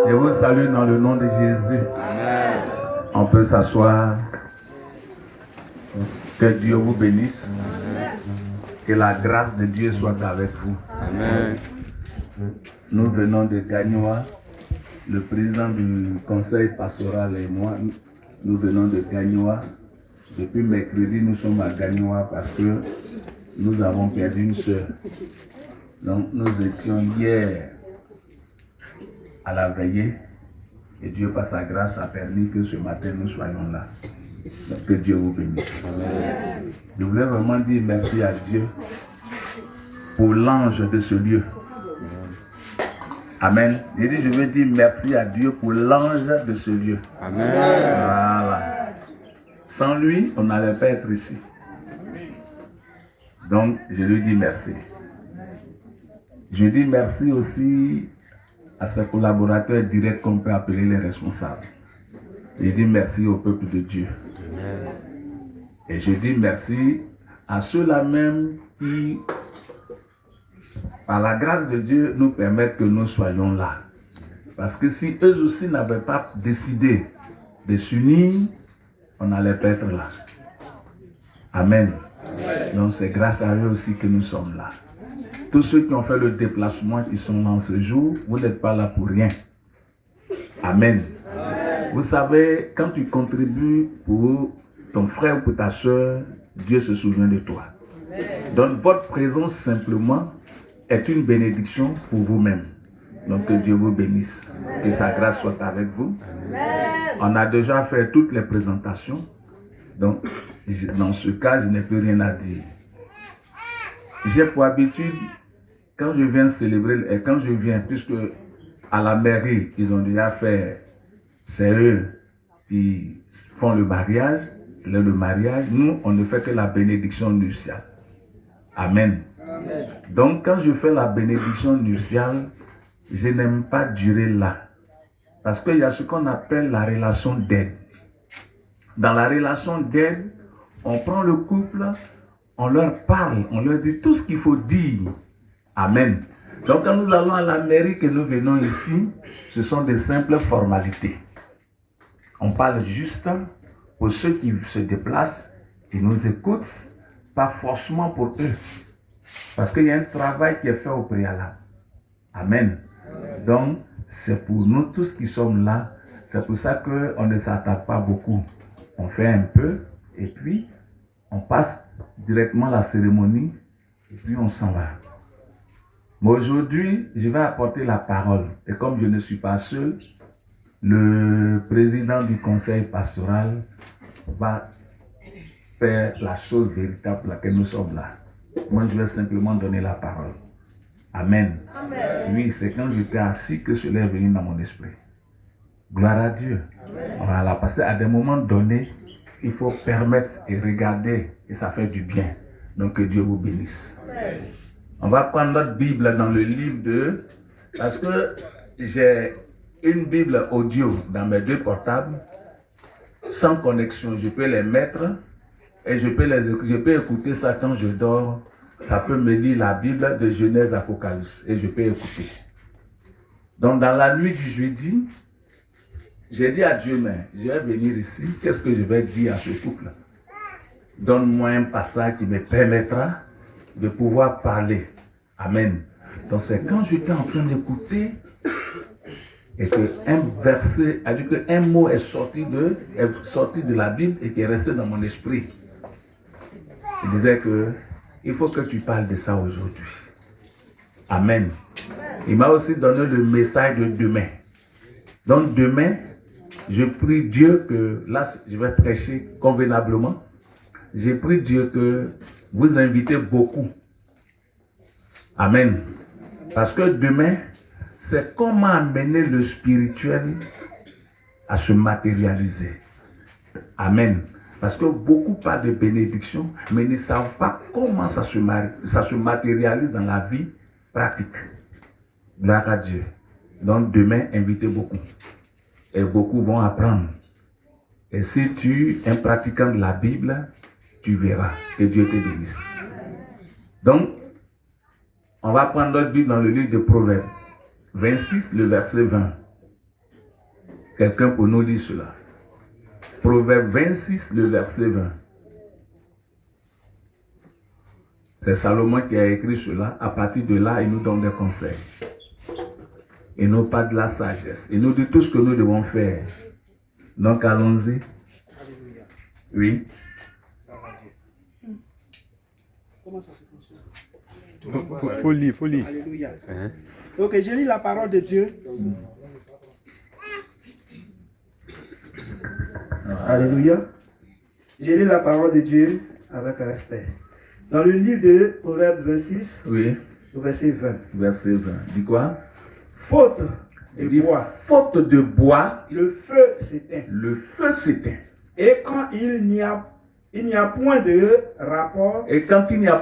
Je vous salue dans le nom de Jésus. Amen. On peut s'asseoir. Que Dieu vous bénisse. Amen. Que la grâce de Dieu soit avec vous. Amen. Nous venons de Gagnoa. Le président du conseil pastoral et moi, nous venons de Gagnoa. Depuis mercredi, nous sommes à Gagnoa parce que nous avons perdu une sœur. Donc nous étions hier à la veillée et Dieu par sa grâce a permis que ce matin nous soyons là. Donc que Dieu vous bénisse. Amen. Je voulais vraiment dire merci à Dieu pour l'ange de ce lieu. Amen. J'ai dit je veux dire merci à Dieu pour l'ange de ce lieu. Amen. Voilà. Sans lui, on n'allait pas être ici. Donc je lui dis merci. Je dis merci aussi à ses collaborateurs directs qu'on peut appeler les responsables. Je dis merci au peuple de Dieu. Amen. Et je dis merci à ceux-là même qui, par la grâce de Dieu, nous permettent que nous soyons là. Parce que si eux aussi n'avaient pas décidé de s'unir, on n'allait pas être là. Amen. Amen. Donc c'est grâce à eux aussi que nous sommes là. Tous ceux qui ont fait le déplacement, qui sont là en ce jour, vous n'êtes pas là pour rien. Amen. Amen. Vous savez, quand tu contribues pour ton frère ou pour ta soeur, Dieu se souvient de toi. Amen. Donc votre présence simplement est une bénédiction pour vous-même. Donc que Dieu vous bénisse. Amen. Que sa grâce soit avec vous. Amen. On a déjà fait toutes les présentations. Donc dans ce cas, je n'ai plus rien à dire. J'ai pour habitude, quand je viens célébrer, et quand je viens, puisque à la mairie, ils ont déjà fait, c'est eux qui font le mariage, c'est le mariage, nous, on ne fait que la bénédiction nuptiale. Amen. Amen. Donc, quand je fais la bénédiction nuptiale, je n'aime pas durer là. Parce qu'il y a ce qu'on appelle la relation d'aide. Dans la relation d'aide, on prend le couple, on leur parle, on leur dit tout ce qu'il faut dire. Amen. Donc quand nous allons à la mairie, que nous venons ici, ce sont des simples formalités. On parle juste pour ceux qui se déplacent, qui nous écoutent, pas forcément pour eux. Parce qu'il y a un travail qui est fait au préalable. Amen. Donc c'est pour nous tous qui sommes là. C'est pour ça qu'on ne s'attarde pas beaucoup. On fait un peu et puis on passe directement à la cérémonie et puis on s'en va. Mais aujourd'hui, je vais apporter la parole. Et comme je ne suis pas seul, le président du conseil pastoral va faire la chose véritable pour laquelle nous sommes là. Moi, je vais simplement donner la parole. Amen. Amen. Oui, c'est quand j'étais assis que cela est venu dans mon esprit. Gloire à Dieu. Amen. Voilà, parce qu'à des moments donnés, il faut permettre et regarder, et ça fait du bien. Donc que Dieu vous bénisse. Amen. On va prendre notre Bible dans le livre de... Parce que j'ai une Bible audio dans mes deux portables, sans connexion. Je peux les mettre et je peux écouter ça quand je dors. Ça peut me lire la Bible de Genèse Apocalypse et je peux écouter. Donc dans la nuit du jeudi, j'ai dit à Dieu, mais je vais venir ici, qu'est-ce que je vais dire à ce couple? Donne-moi un passage qui me permettra de pouvoir parler. Amen. Donc c'est quand j'étais en train d'écouter et qu'un verset, un mot est sorti de la Bible et qui est resté dans mon esprit. Il disait que il faut que tu parles de ça aujourd'hui. Amen. Il m'a aussi donné le message de demain. Donc demain, je prie Dieu que, là je vais prêcher convenablement, je prie Dieu que vous invitez beaucoup. Amen. Parce que demain, c'est comment amener le spirituel à se matérialiser. Amen. Parce que beaucoup parlent de bénédiction, mais ne savent pas comment ça se matérialise dans la vie pratique. Gloire à Dieu. Donc demain, invitez beaucoup. Et beaucoup vont apprendre. Et si tu es un pratiquant de la Bible, tu verras. Que Dieu te bénisse. Donc, on va prendre notre Bible dans le livre de Proverbes. 26, le verset 20. Quelqu'un pour nous lire cela. Proverbe 26, le verset 20. C'est Salomon qui a écrit cela. À partir de là, il nous donne des conseils. Et non pas de la sagesse. Il nous dit tout ce que nous devons faire. Donc allons-y. Oui. Comment ça se fonctionne? Folie. Alléluia. Donc je lis la parole de Dieu. Alléluia. Je lis la parole de Dieu avec respect. Dans le livre de Proverbes 26, Oui. verset 20. Verset 20. Dis quoi? Faute de bois. Faute de bois, Le feu s'éteint. le feu s'éteint. Et quand il n'y a point de rapport, Et quand il n'y a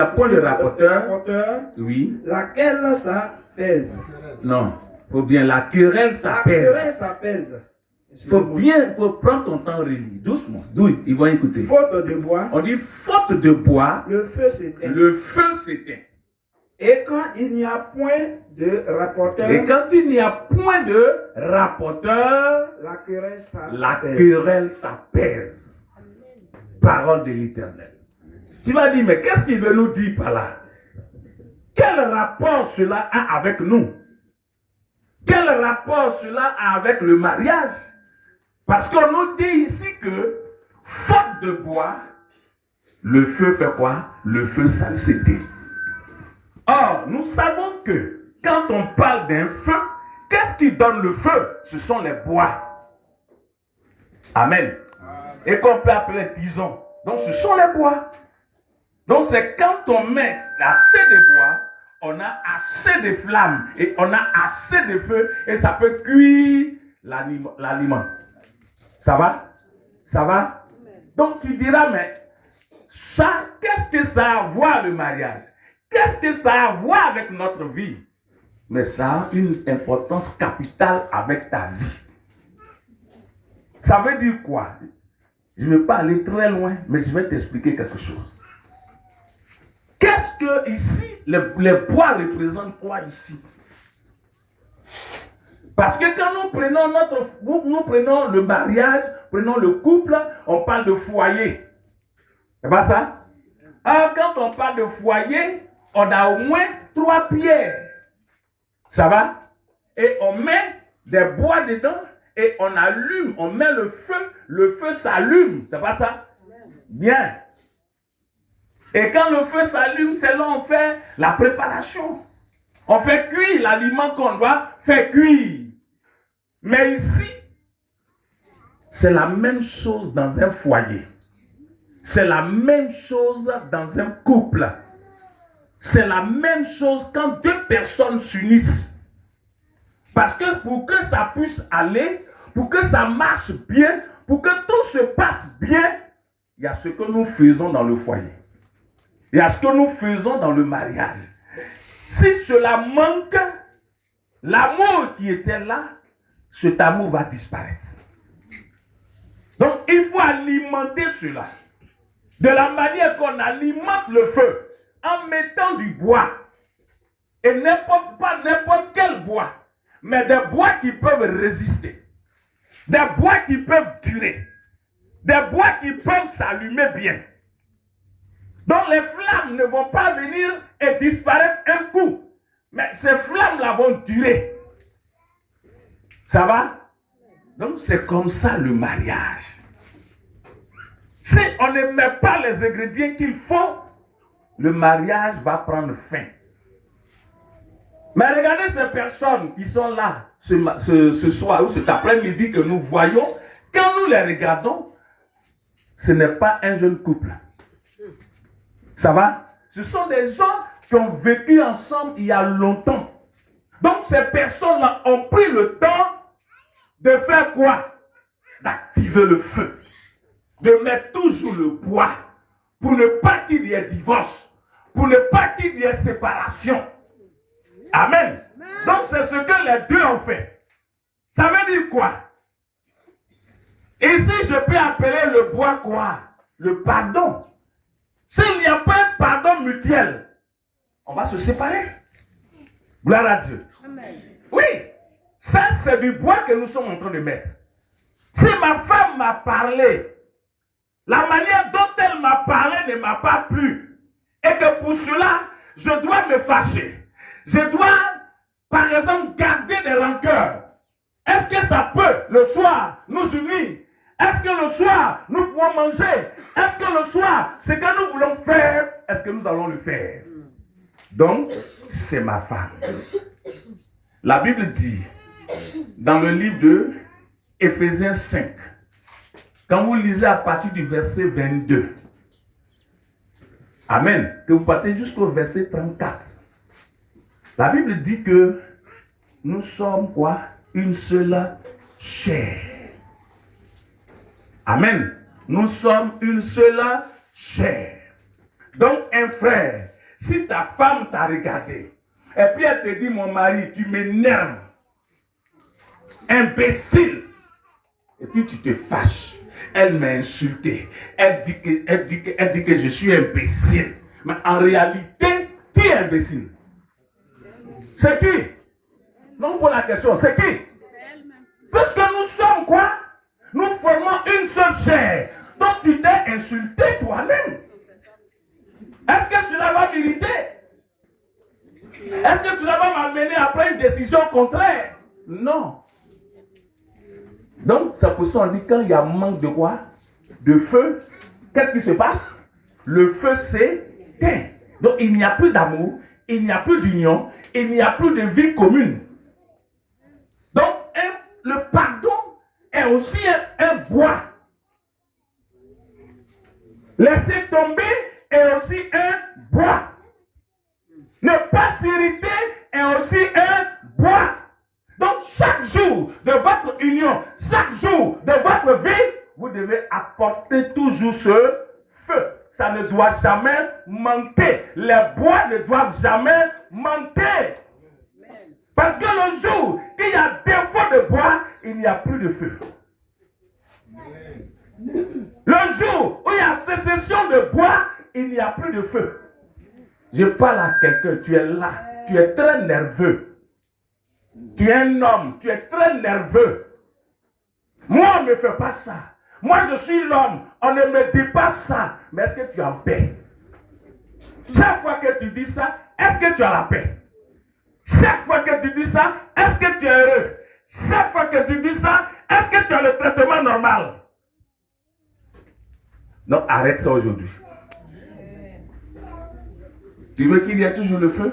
point de rapporteur, oui. laquelle ça pèse. Non. Faut bien, la querelle, ça La pèse. querelle, ça pèse. Faut prendre ton temps, Rémi. Doucement. D'où ils vont écouter. Faute de bois, On dit faute de bois, le feu s'éteint. le feu s'éteint. Et quand il n'y a point de rapporteur, Et quand il n'y a point de rapporteur, la querelle, ça la pèse. querelle, ça pèse. Parole de l'Éternel. Tu vas dire, mais qu'est-ce qu'il veut nous dire par là? Quel rapport cela a avec nous? Quel rapport cela a avec le mariage? Parce qu'on nous dit ici que, faute de bois, le feu fait quoi? Le feu, ça s'éteint. Or, nous savons que quand on parle d'un feu, qu'est-ce qui donne le feu? Ce sont les bois. Amen. Et qu'on peut appeler tisons. Donc, ce sont les bois. Donc, c'est quand on met assez de bois, on a assez de flammes et on a assez de feu et ça peut cuire l'aliment. Ça va? Ça va? Donc, tu diras, mais ça, qu'est-ce que ça a à voir le mariage? Qu'est-ce que ça a à voir avec notre vie? Mais ça a une importance capitale avec ta vie. Ça veut dire quoi? Je ne vais pas aller très loin, mais je vais t'expliquer quelque chose. Qu'est-ce que ici, les bois représentent quoi ici? Parce que quand nous prenons le mariage, prenons le couple, on parle de foyer. C'est pas ça? Alors, quand on parle de foyer, on a au moins 3 pierres. Ça va? Et on met des bois dedans et on allume, on met le feu s'allume. C'est pas ça? Bien. Et quand le feu s'allume, c'est là on fait la préparation. On fait cuire l'aliment qu'on doit faire cuire. Mais ici, c'est la même chose dans un foyer. C'est la même chose dans un couple. C'est la même chose quand 2 personnes s'unissent. Parce que pour que ça puisse aller, pour que ça marche bien, pour que tout se passe bien, il y a ce que nous faisons dans le foyer. Il y a ce que nous faisons dans le mariage. Si cela manque, l'amour qui était là, cet amour va disparaître. Donc, il faut alimenter cela. De la manière qu'on alimente le feu, en mettant du bois. Et pas n'importe quel bois, mais des bois qui peuvent résister. Des bois qui peuvent durer. Des bois qui peuvent s'allumer bien. Donc les flammes ne vont pas venir et disparaître un coup. Mais ces flammes-là vont durer. Ça va? Donc c'est comme ça le mariage. Si on ne met pas les ingrédients qu'il faut, le mariage va prendre fin. Mais regardez ces personnes qui sont là ce soir ou cet après-midi que nous voyons. Quand nous les regardons, ce n'est pas un jeune couple. Ça va? Ce sont des gens qui ont vécu ensemble il y a longtemps. Donc ces personnes-là ont pris le temps de faire quoi? D'activer le feu. de mettre toujours le bois pour ne pas qu'il y ait divorce, pour ne pas qu'il y ait séparation. Amen. Donc c'est ce que les deux ont fait. Ça veut dire quoi? Ici, je peux appeler le bois quoi? Le pardon. S'il n'y a pas un pardon mutuel, on va se séparer. Gloire à Dieu. Amen. Oui, ça c'est du bois que nous sommes en train de mettre. Si ma femme m'a parlé, la manière dont elle m'a parlé ne m'a pas plu, et que pour cela, je dois me fâcher. Je dois, par exemple, garder des rancœurs. Est-ce que ça peut, le soir, nous unir? Est-ce que le soir, nous pouvons manger? Est-ce que le soir, ce que nous voulons faire, est-ce que nous allons le faire? Donc, c'est ma femme. La Bible dit, dans le livre de Éphésiens 5, quand vous lisez à partir du verset 22, Amen, que vous partez jusqu'au verset 34, la Bible dit que nous sommes quoi? Une seule chair. Amen. Nous sommes une seule chair. Donc, un frère, si ta femme t'a regardé, et puis elle te dit, mon mari, tu m'énerves, imbécile, et puis tu te fâches, elle m'a insulté, elle dit que je suis imbécile, mais en réalité, qui est imbécile? C'est qui? Non, pour la question, c'est qui? Parce que nous sommes quoi? Nous formons une seule chair. Donc tu t'es insulté toi-même. Est-ce que cela va m'irriter? Est-ce que cela va m'amener après une décision contraire? Non. Donc c'est pour ça qu'on dit quand il y a manque de quoi? De feu, qu'est-ce qui se passe? Le feu s'éteint. Donc il n'y a plus d'amour, il n'y a plus d'union, il n'y a plus de vie commune. Donc le pardon est aussi un bois. Laisser tomber est aussi un bois. Ne pas s'irriter est aussi un bois. Donc chaque jour de votre union, chaque jour de votre vie, vous devez apporter toujours ce feu. Ça ne doit jamais manquer. Les bois ne doivent jamais manquer. Parce que le jour qu'il y a défaut de bois, il n'y a plus de feu. Le jour où il y a sécession de bois, il n'y a plus de feu. Je parle à quelqu'un, tu es là, tu es très nerveux. Tu es un homme, tu es très nerveux. Moi, on ne me fait pas ça. Moi, je suis l'homme, on ne me dit pas ça. Mais est-ce que tu es en paix? Chaque fois que tu dis ça, est-ce que tu as la paix? Chaque fois que tu dis ça, est-ce que tu es heureux? Chaque fois que tu dis ça, est-ce que tu as le traitement normal? Non, arrête ça aujourd'hui. Tu veux qu'il y ait toujours le feu?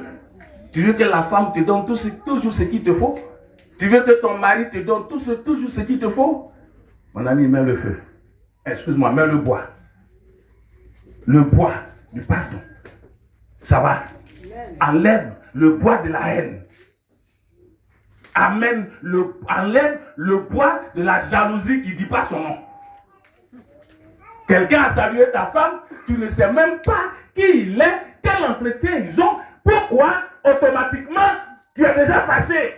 Tu veux que la femme te donne toujours ce qu'il te faut? Tu veux que ton mari te donne toujours ce qu'il te faut? Mon ami, mets le feu. Excuse-moi, mets le bois. Le bois du pardon. Ça va? Enlève le bois de la haine. Enlève le bois de la jalousie qui ne dit pas son nom. Quelqu'un a salué ta femme, tu ne sais même pas qui il est, quel entretien ils ont. Pourquoi automatiquement tu es déjà fâché?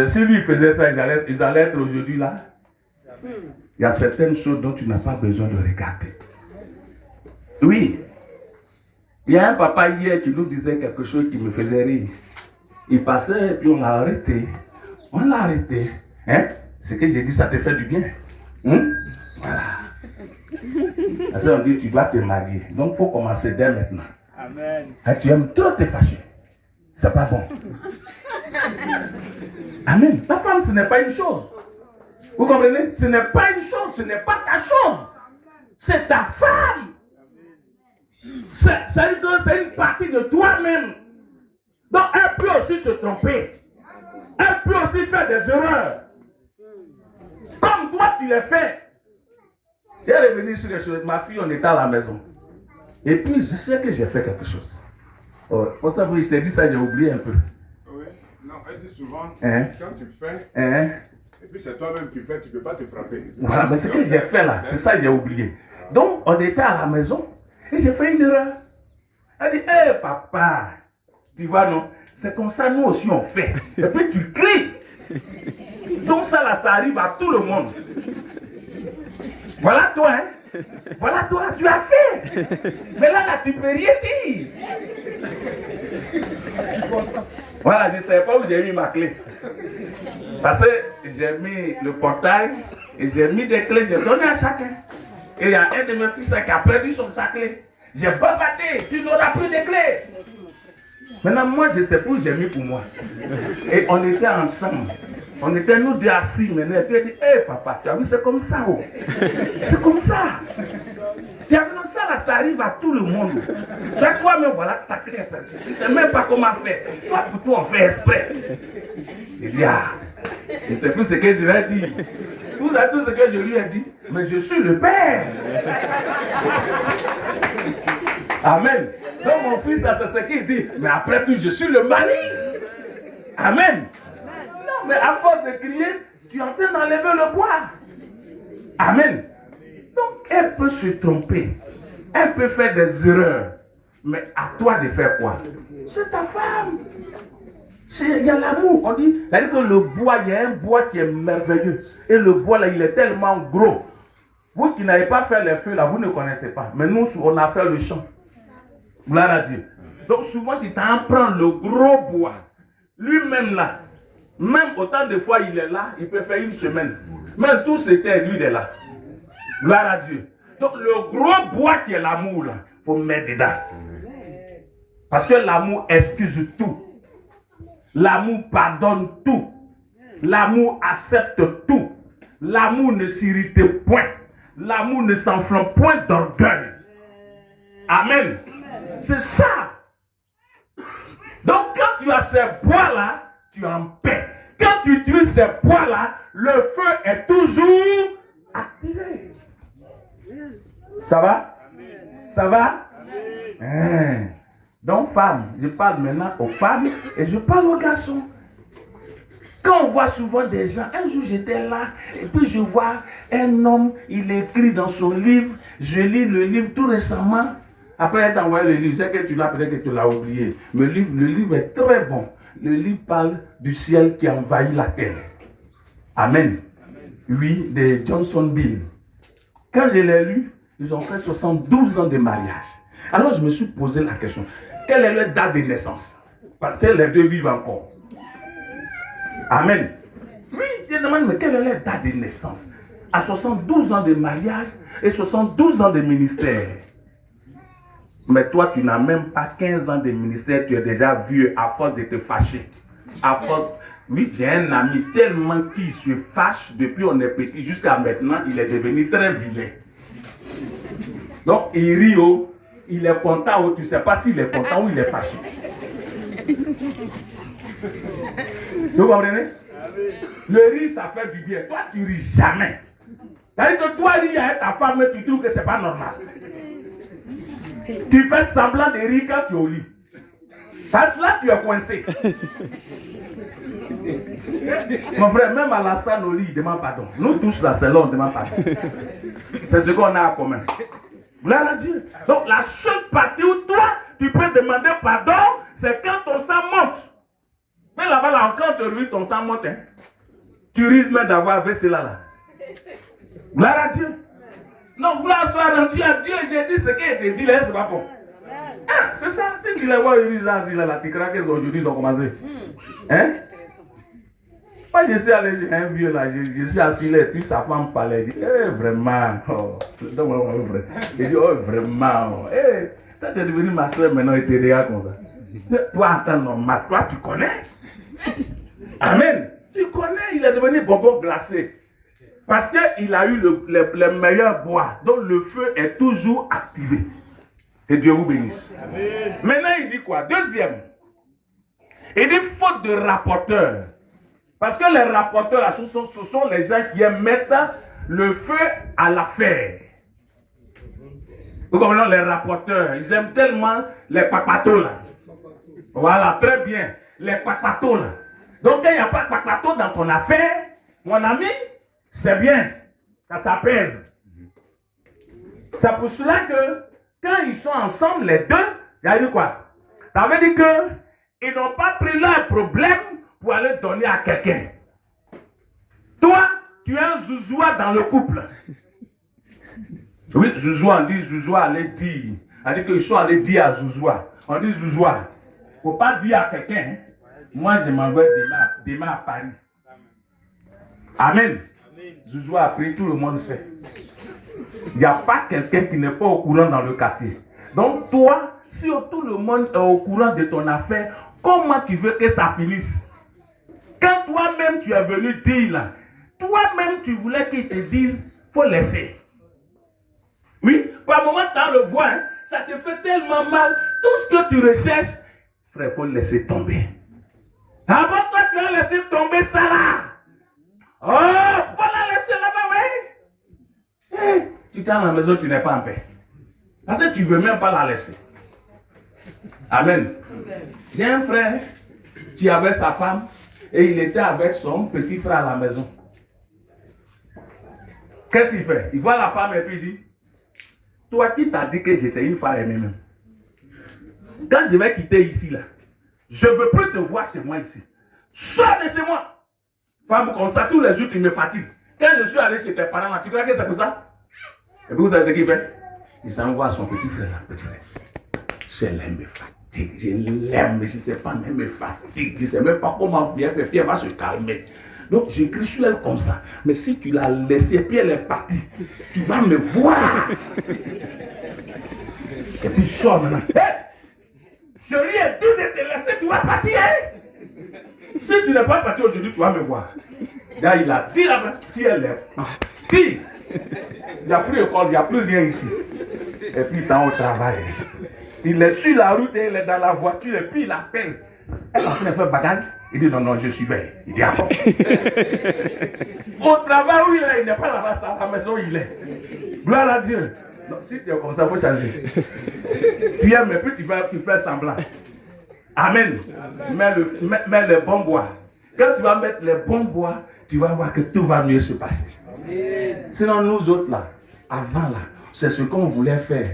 Si lui faisait ça, ils allaient être aujourd'hui là. Il y a certaines choses dont tu n'as pas besoin de regarder. Oui. Il y a un papa hier qui nous disait quelque chose qui me faisait rire. Il passait et puis on l'a arrêté. On l'a arrêté. Hein? Ce que j'ai dit, ça te fait du bien. Voilà. Parce qu'on dit, tu dois te marier. Donc, il faut commencer dès maintenant. Amen. Et tu aimes trop te fâcher. C'est pas bon. Amen. Ta femme, ce n'est pas une chose. Vous comprenez? Ce n'est pas une chose, ce n'est pas ta chose. C'est ta femme. C'est une partie de toi-même. Donc, elle peut aussi se tromper. Elle peut aussi faire des erreurs. Comme toi, tu les fais. J'ai revenu sur les choses. Ma fille, on était à la maison. Et puis, je sais que j'ai fait quelque chose. Oh, pour ça, je t'ai dit ça, j'ai oublié un peu. Oui. Non, elle dit souvent, quand tu fais, et puis puis c'est toi-même qui fais, tu ne peux pas te frapper. Voilà, mais ce que j'ai fait là, c'est ça que j'ai oublié. Donc, on était à la maison et j'ai fait une erreur. Elle dit, hé papa, tu vois non, c'est comme ça nous aussi on fait. Et puis tu cries. Donc ça là, ça arrive à tout le monde. Voilà toi, hein. Voilà toi, tu as fait. Mais là, tu peux rien dire. Voilà, je ne savais pas où j'ai mis ma clé. Parce que j'ai mis le portail et j'ai mis des clés, j'ai donné à chacun. Et il y a un de mes fils qui a perdu sa clé. J'ai bavardé, tu n'auras plus de clés. Maintenant, moi, je sais pas où j'ai mis pour moi. Et on était ensemble. On était nous deux assis maintenant. Et tu as dit, hé papa, tu as vu, c'est comme ça. Oh. C'est comme ça. Tu as vu, ça là, ça arrive à tout le monde. Toi-même, voilà, ta clé est perdue. Tu ne sais même pas comment faire. Toi, pour toi, on fait exprès. Il dit, ah, je ne sais plus ce que je lui ai dit. Tout ce que je lui ai dit, mais je suis le Père. Amen. Donc mon fils, là, c'est ce qu'il dit. Mais après tout, je suis le mari. Amen. Non, mais à force de crier, tu es en train d'enlever le bois. Amen. Donc, elle peut se tromper. Elle peut faire des erreurs. Mais à toi de faire quoi? C'est ta femme. Il y a l'amour. On dit, c'est-à-dire que le bois, il y a un bois qui est merveilleux. Et le bois, là, il est tellement gros. Vous qui n'avez pas fait les feux, là, vous ne connaissez pas. Mais nous, on a fait le champ. Gloire à Dieu. Donc, souvent, tu t'en prends le gros bois. Lui-même, là, même autant de fois il est là, il peut faire une semaine. Même tout c'était, lui, il est là. Gloire à Dieu. Donc, le gros bois qui est l'amour, là, il faut mettre dedans. Parce que l'amour excuse tout. L'amour pardonne tout. L'amour accepte tout. L'amour ne s'irrite point. L'amour ne s'enflamme point d'orgueil. Amen. C'est ça. Donc quand tu as ces bois-là, tu es en paix. Quand tu utilises ces bois-là, le feu est toujours activé. Ça va? Ça va? Hein. Donc, femmes, je parle maintenant aux femmes et je parle aux garçons. Quand on voit souvent des gens, un jour j'étais là et puis je vois un homme, il écrit dans son livre, je lis le livre tout récemment. Après être envoyé le livre, c'est que tu l'as, peut-être que tu l'as oublié. Mais le livre est très bon. Le livre parle du ciel qui envahit la terre. Amen. Oui, de Johnson Bill. Quand je l'ai lu, ils ont fait 72 ans de mariage. Alors je me suis posé la question, quelle est leur date de naissance? Parce que les deux vivent encore. Amen. Oui, je demande, mais quelle est leur date de naissance? À 72 ans de mariage et 72 ans de ministère. Mais toi, tu n'as même pas 15 ans de ministère, tu es déjà vieux à force de te fâcher. À force... Oui, j'ai un ami tellement qui se fâche depuis on est petit jusqu'à maintenant, il est devenu très vilain. Donc, il rit, oh, il est content, oh, tu ne sais pas s'il est content ou il est fâché. Vous comprenez? Le rire, ça fait du bien. Toi, tu ris jamais. C'est-à-dire que toi, rire avec ta femme, tu trouves que ce n'est pas normal. Tu fais semblant de rire quand tu es au lit. Parce que là, tu es coincé. Mon frère, même à la salle au lit, il demande pardon. Nous tous là, c'est là, on demande pardon. C'est ce qu'on a en commun. Gloire à Dieu. Donc, la seule partie où toi, tu peux demander pardon, c'est quand ton sang monte. Mais là-bas, là, quand tu revis ton sang monte, hein, tu risques même d'avoir fait cela là. Gloire à Dieu. Non, gloire soit rendue à Dieu. J'ai dit ce qui a été dit là, c'est pas bon. Hein, c'est ça. Si tu les vois, ils disent là, tu crois qu'aujourd'hui ils ont commencé. Hein? Moi, je suis allé chez un vieux là, je suis assis là, et puis sa femme parlait. Il dit, vraiment. Oh. Il dit, oh, vraiment. Toi, tu es devenu ma soeur maintenant, et tu regardes comme ça. Toi, en temps normal, toi, tu connais. Amen. Tu connais, il est devenu bonbon glacé. Parce qu'il a eu le meilleur bois. Donc, le feu est toujours activé. Que Dieu vous bénisse. Amen. Maintenant, il dit quoi? Deuxième. Il dit faute de rapporteurs. Parce que les rapporteurs, là, ce sont les gens qui aiment mettre le feu à l'affaire. Vous comprenez, les rapporteurs, ils aiment tellement les papatos là. Voilà, très bien. Les papatos là. Donc, quand il n'y a pas de papatos dans ton affaire, mon ami, c'est bien. Ça pèse. C'est pour cela que quand ils sont ensemble, les deux, il y a dit quoi? Ça veut dire qu'ils n'ont pas pris leur problème pour aller donner à quelqu'un. Toi, tu es un zouzoua dans le couple. Oui, zouzoua, on dit zouzoua allait dire. On dit qu'ils sont allés dire à zouzoua. On dit zouzoua. Il ne faut pas dire à quelqu'un, hein. Moi je m'en vais demain à Paris. Amen. Zouzoua a pris, tout le monde sait. Il n'y a pas quelqu'un qui n'est pas au courant dans le quartier. Donc toi, si tout le monde est au courant de ton affaire, comment tu veux que ça finisse? Quand toi-même tu es venu dire là, toi-même tu voulais qu'ils te disent, il faut laisser. Oui, par moment tu le vois, hein, ça te fait tellement mal. Tout ce que tu recherches, frère, il faut laisser tomber. Avant toi, tu as laissé tomber ça là. Oh, il faut la laisser là-bas, oui. Hey, tu es dans la maison, tu n'es pas en paix. Parce que tu ne veux même pas la laisser. Amen. J'ai un frère qui avait sa femme et il était avec son petit frère à la maison. Qu'est-ce qu'il fait? Il voit la femme et puis il dit, toi qui t'as dit que j'étais une femme aimée même. Quand je vais quitter ici là, je ne veux plus te voir chez moi ici. Sors de chez moi. Femme comme ça, tous les jours tu me fatigues. Quand je suis allé chez tes parents là, tu crois que c'est pour ça? Et puis vous savez ce qu'il fait? Il s'envoie à son petit frère là, petit frère. Celle-là me fatigue, je l'aime, mais je ne sais pas, mais elle me fatigue. Je ne sais même pas comment faire, puis elle va se calmer. Donc j'écris sur elle comme ça. Mais si tu l'as laissée, puis elle est partie, tu vas me voir. Et puis je sors maintenant. Hey! Je lui ai dit de te laisser, tu vas partir. Hein? Si tu n'es pas parti aujourd'hui, tu vas me voir. Là, il a dit là-bas, si elle est partie. Il n'y a plus d'école, il n'y a plus rien ici. Et puis il s'en va au travail. Il est sur la route et il est dans la voiture et puis il appelle. Elle a fait un bagage. Il dit non, je suis veille. Il dit ah bon. Au travail où il est, il n'est pas là-bas, c'est à la maison où il est. Gloire à Dieu. Non, si tu es comme ça, il faut changer. Tu aimes et puis tu fais semblant. Amen. Mets les bons bois. Quand tu vas mettre les bons bois, tu vas voir que tout va mieux se passer. Sinon, nous autres là, avant là, c'est ce qu'on voulait faire.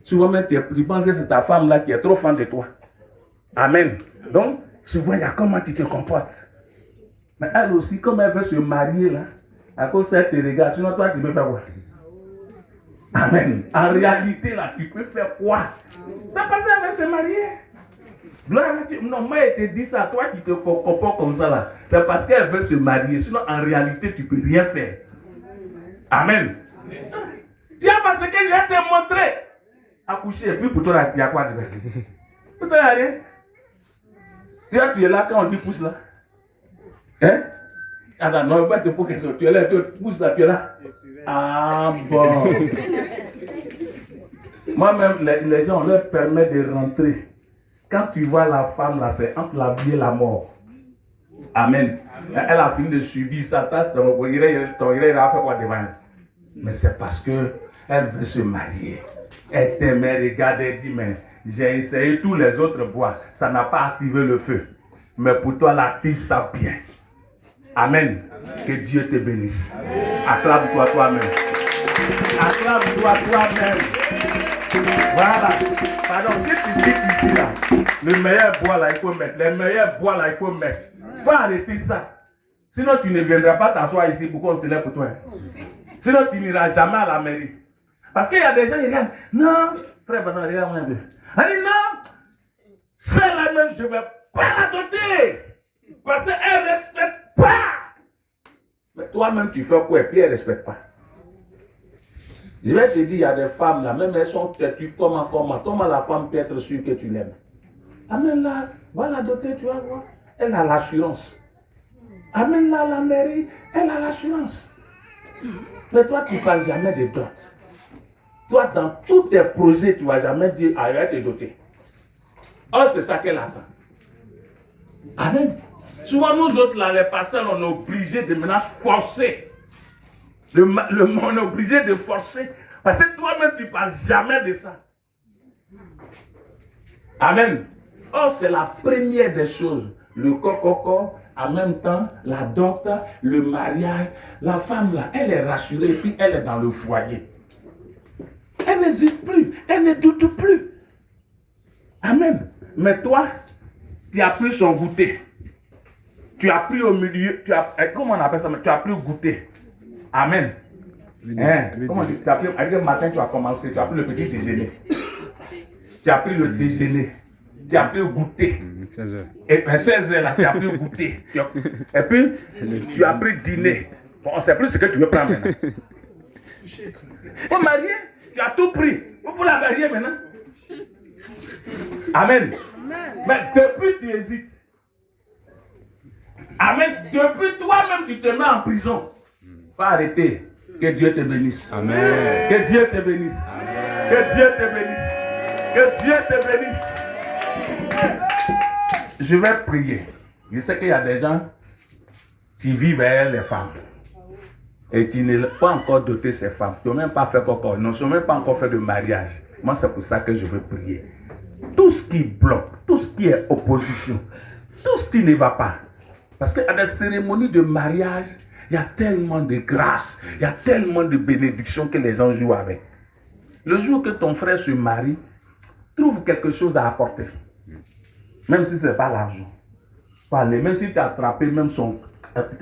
Souvent, tu penses que c'est ta femme là qui est trop fan de toi. Amen. Donc, souvent, il y a comment tu te comportes. Mais elle aussi, comme elle veut se marier là, à cause qu'elle te regarde, sinon toi, tu peux faire quoi? Amen. En réalité là, tu peux faire quoi? Ça passe, elle veut se marier. Gloire à Dieu. Non, moi, elle te dit ça, toi qui te comportes comme ça là, c'est parce qu'elle veut se marier. Sinon, en réalité, tu ne peux rien faire. Amen. Tiens, parce que je vais te montrer. Accoucher, et puis pour toi, il y a quoi dedans? Pour toi, il n'y a rien. Tu es là quand on dit pousse là. Hein? Ah non, non, pas te poser question. Tu es là, tu pousses là, tu es là. Ah bon. Moi-même, les gens, on leur permet de rentrer. Quand tu vois la femme là, c'est entre la vie et la mort. Amen. Elle a fini de subir sa tasse, il a fait quoi devant elle? Mais c'est parce que elle veut se marier. Elle t'aimait, regarde, elle dit, mais j'ai essayé tous les autres bois, ça n'a pas activé le feu. Mais pour toi, elle active ça bien. Amen. Que Dieu te bénisse. Acclame-toi toi-même. Acclame-toi toi-même. Voilà. Pardon, si tu dis ici là, le meilleur bois là, il faut mettre. Les meilleurs bois là, il faut mettre. Faut arrêter ça. Sinon, tu ne viendras pas t'asseoir ici pour qu'on se lève pour toi. Sinon, tu n'iras jamais à la mairie. Parce qu'il y a des gens qui regardent. Non, frère, pardon, regarde-moi un peu. Elle dit non, celle-là même, je ne vais pas la doter. Parce qu'elle ne respecte pas. Mais toi-même, tu fais quoi et puis elle ne respecte pas. Je vais te dire, il y a des femmes là, même elles sont têtues, comment la femme peut être sûre que tu l'aimes. Amène-la, va la doter, tu vas voir. Elle a l'assurance. Amène-la à la mairie, elle a l'assurance. Mais toi, tu ne parles jamais de dot. Toi, dans tous tes projets, tu ne vas jamais dire, ah, elle va te doter. Oh, c'est ça qu'elle attend. Amen. Souvent, nous autres, là, les pasteurs, on est obligés de maintenant forcer. On est obligé de forcer. Parce que toi-même, tu ne parles jamais de ça. Amen. Oh, c'est la première des choses. Le coco en même temps, la dot, le mariage, la femme là, elle est rassurée, puis elle est dans le foyer. Elle n'hésite plus, elle ne doute plus. Amen. Mais toi, tu as pris son goûter. Tu as pris au milieu, comment on appelle ça? Tu as pris goûter. Amen. Comment tu as pris, le matin, tu as commencé, tu as pris le petit déjeuner. Tu as pris le déjeuner. Tu as pris le goûter. 16h. Et 16h là, tu as pris le goûter. Et puis, tu as pris dîner. Bon, on ne sait plus ce que tu veux prendre maintenant. Pour marier, tu as tout pris. Vous la marier maintenant. Amen. Mais depuis, tu hésites. Amen. Depuis toi-même, tu te mets en prison. Faut arrêter. Que Dieu te bénisse. Amen. Que Dieu te bénisse. Amen. Que Dieu te bénisse. Que Dieu te bénisse. Je vais prier. Je sais qu'il y a des gens qui vivent avec les femmes et qui n'ont pas encore doté ces femmes. Qui n'ont même pas fait encore. Ils n'ont même pas encore fait de mariage. Moi, c'est pour ça que je veux prier. Tout ce qui bloque, tout ce qui est opposition, tout ce qui ne va pas. Parce qu'à des cérémonies de mariage, il y a tellement de grâce, il y a tellement de bénédictions que les gens jouent avec. Le jour que ton frère se marie, trouve quelque chose à apporter. Même si ce n'est pas l'argent. Même si tu as attrapé même tu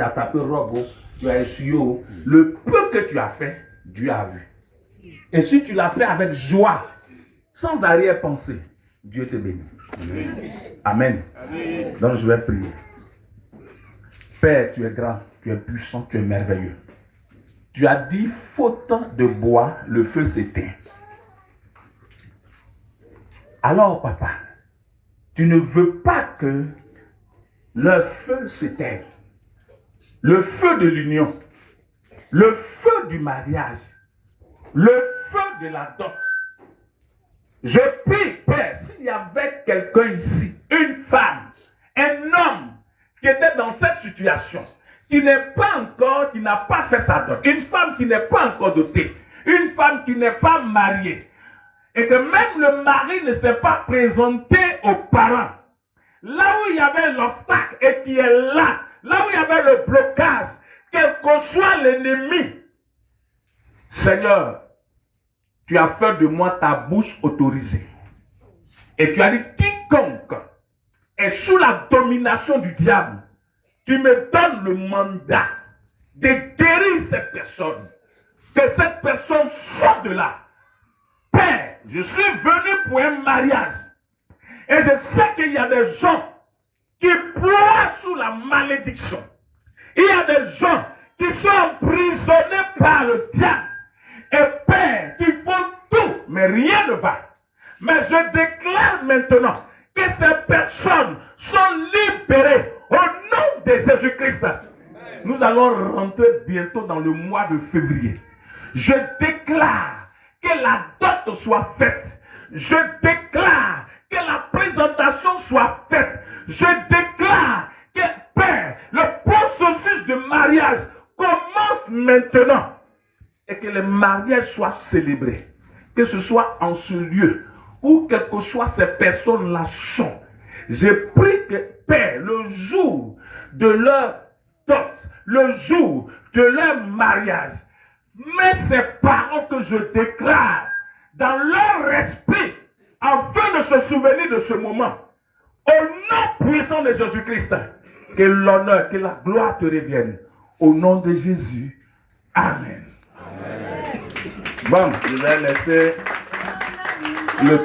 as attrapé robe, tu as essuyé, le peu que tu as fait, Dieu a vu. Et si tu l'as fait avec joie, sans arrière-pensée, Dieu te bénit. Amen. Amen. Amen. Donc je vais prier. Père, tu es grand, tu es puissant, tu es merveilleux. Tu as dit, faute de bois, le feu s'éteint. Alors, papa, tu ne veux pas que le feu s'éteigne. Le feu de l'union, le feu du mariage, le feu de la dot. Je prie, Père, s'il y avait quelqu'un ici, une femme, un homme qui était dans cette situation, qui n'est pas encore, qui n'a pas fait sa dot, une femme qui n'est pas encore dotée, une femme qui n'est pas mariée, et que même le mari ne s'est pas présenté aux parents, là où il y avait l'obstacle et qui est là où il y avait le blocage, quel que soit l'ennemi, Seigneur, tu as fait de moi ta bouche autorisée. Et tu as dit, quiconque est sous la domination du diable, tu me donnes le mandat de guérir cette personne. Que cette personne sorte de là. Père, je suis venu pour un mariage. Et je sais qu'il y a des gens qui ploient sous la malédiction. Il y a des gens qui sont emprisonnés par le diable. Et Père, qui font tout, mais rien ne va. Mais je déclare maintenant que ces personnes sont libérées au nom de Jésus-Christ. Nous allons rentrer bientôt dans le mois de février. Je déclare que la dot soit faite. Je déclare que la présentation soit faite. Je déclare que, Père, le processus de mariage commence maintenant. Et que le mariage soit célébré. Que ce soit en ce lieu, où quelles que soient ces personnes-là sont. Je prie que, Père, le jour de leur dot, le jour de leur mariage, mets ces paroles que je déclare dans leur esprit, afin de se souvenir de ce moment. Au nom puissant de Jésus-Christ, que l'honneur, que la gloire te revienne. Au nom de Jésus. Amen. Bon, je vais laisser le